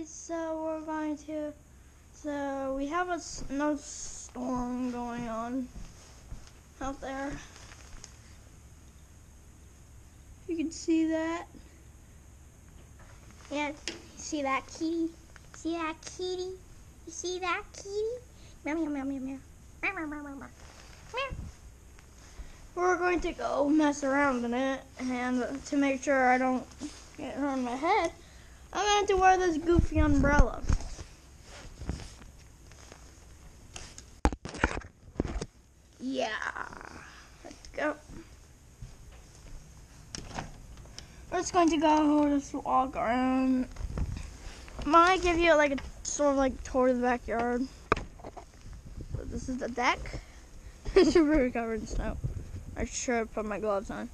guys, so we have a snowstorm going on out there. You can see that. Yeah, see that kitty? See that kitty? You see that kitty? Meow, meow, meow, meow, meow. Meow, meow, meow, meow, meow. Meow. We're going to go mess around in it, and to make sure I don't get hurt on my head, I'm going to wear this goofy umbrella. Yeah, let's go. We're just going to go just walk around. Might give you like a sort of like tour of the backyard. So this is the deck. It's super covered in snow. I should have put my gloves on.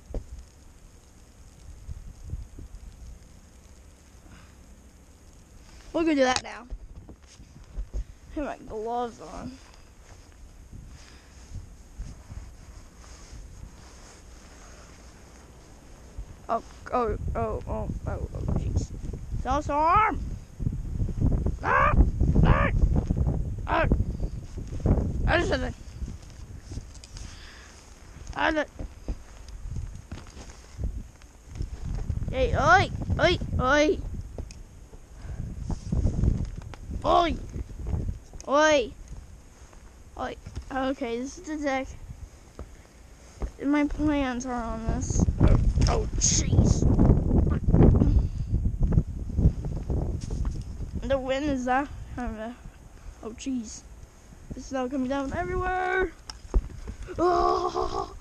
We're gonna do that now. Put my gloves on. Oh, jeez. Snowstorm! I just said it. Hey, oi! Okay, this is the deck. My plans are on this. Oh, jeez. The wind is that. Oh, jeez. The snow coming down everywhere. Oh,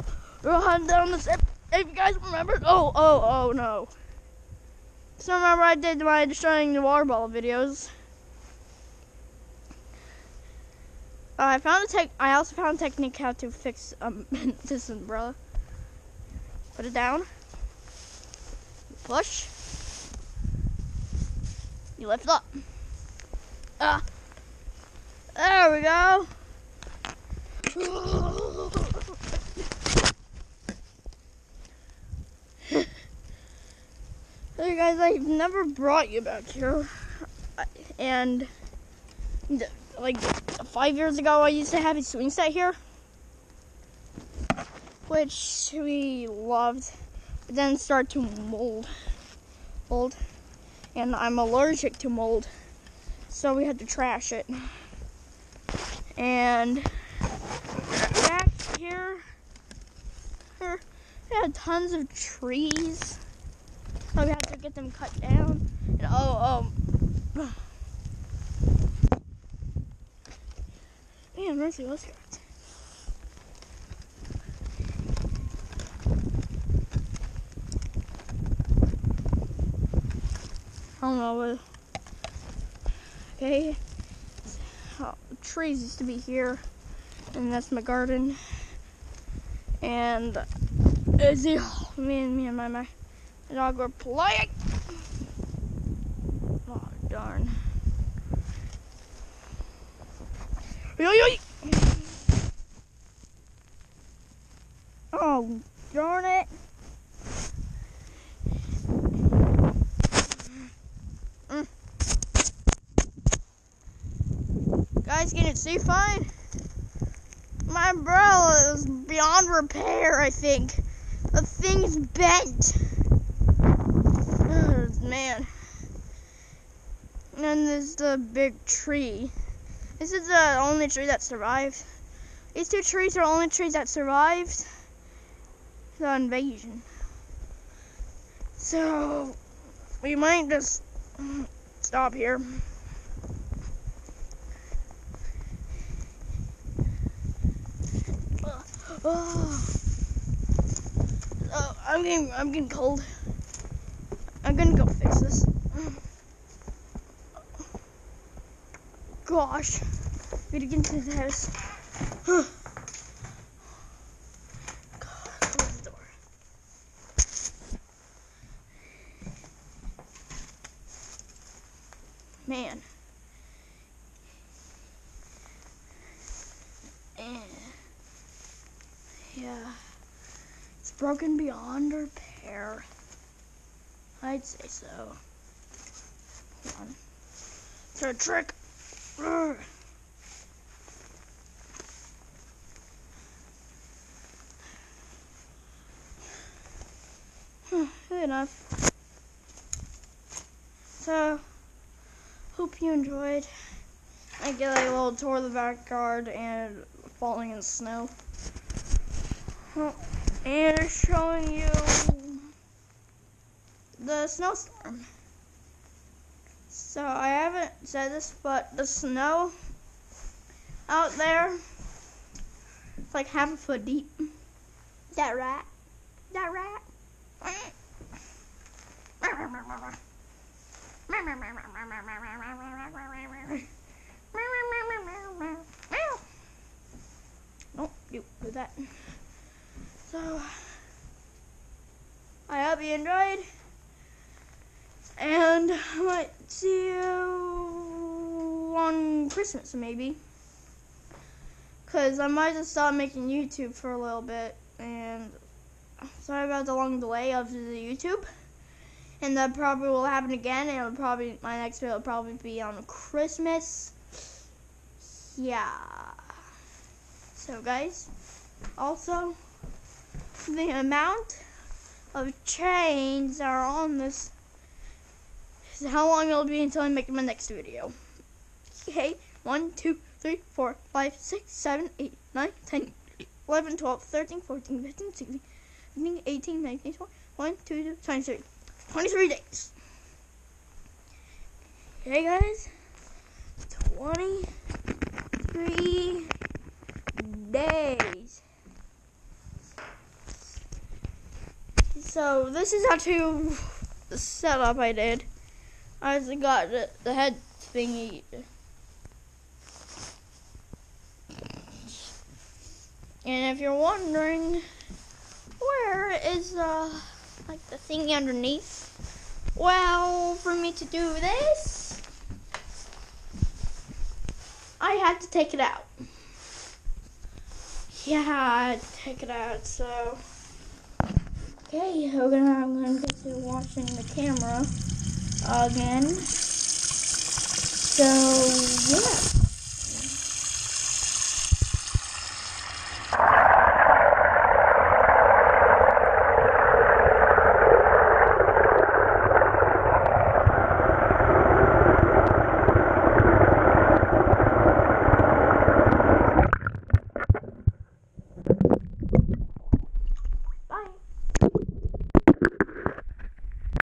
we're heading down this. If you guys remember. Oh, no. So remember I did my destroying the water bottle videos. I also found a technique how to fix this umbrella. Put it down. Push. You lift up. There we go. Hey guys, I've never brought you back here, and like 5 years ago, I used to have a swing set here, which we loved, but then it started to mold, and I'm allergic to mold, so we had to trash it. And back here, we had tons of trees, so we had to get them cut down. And man, mercy, what's that? I don't know what. Okay. Trees used to be here, and that's my garden. And me and my dog were playing. Oh darn! Oh darn it! Guys, can you see fine? My umbrella is beyond repair, I think. The thing's bent. Oh, man. And then there's the big tree. This is the only tree that survived. These two trees are the only trees that survived the invasion. So, we might just stop here. I'm getting cold. I'm gonna go fix this. Gosh, gotta get into the house. God, close the door. Man. Yeah. It's broken beyond repair. I'd say so. Hold on. It's a trick. Ugh. Good enough. So, hope you enjoyed. I get like a little tour of the backyard and falling in snow. And showing you the snowstorm. So I haven't said this, but the snow out there, it's like half a foot deep. That rat. That rat. Don't do that. So I hope you enjoyed, and I might see you on Christmas maybe, because I might just stop making YouTube for a little bit, and sorry about the long delay of the YouTube, and that probably will happen again, and it'll probably, my next video will probably be on Christmas. Yeah. So guys, also the amount of chains that are on this is how long it'll be until I make my next video. Okay, 1, 2, 3, 4, 5, 6, 7, 8, 9, 10, 11, 12, 13, 14, 15, 16, 17, 18, 19, 20, 1, 2, 23. 23 days. Okay guys, 23 days. So this is actually the setup I did. I just got the head thingy. And if you're wondering, where is like the thingy underneath? Well, for me to do this, I had to take it out. Yeah, I had to take it out, so okay, I'm gonna get to watching the camera again. So yeah.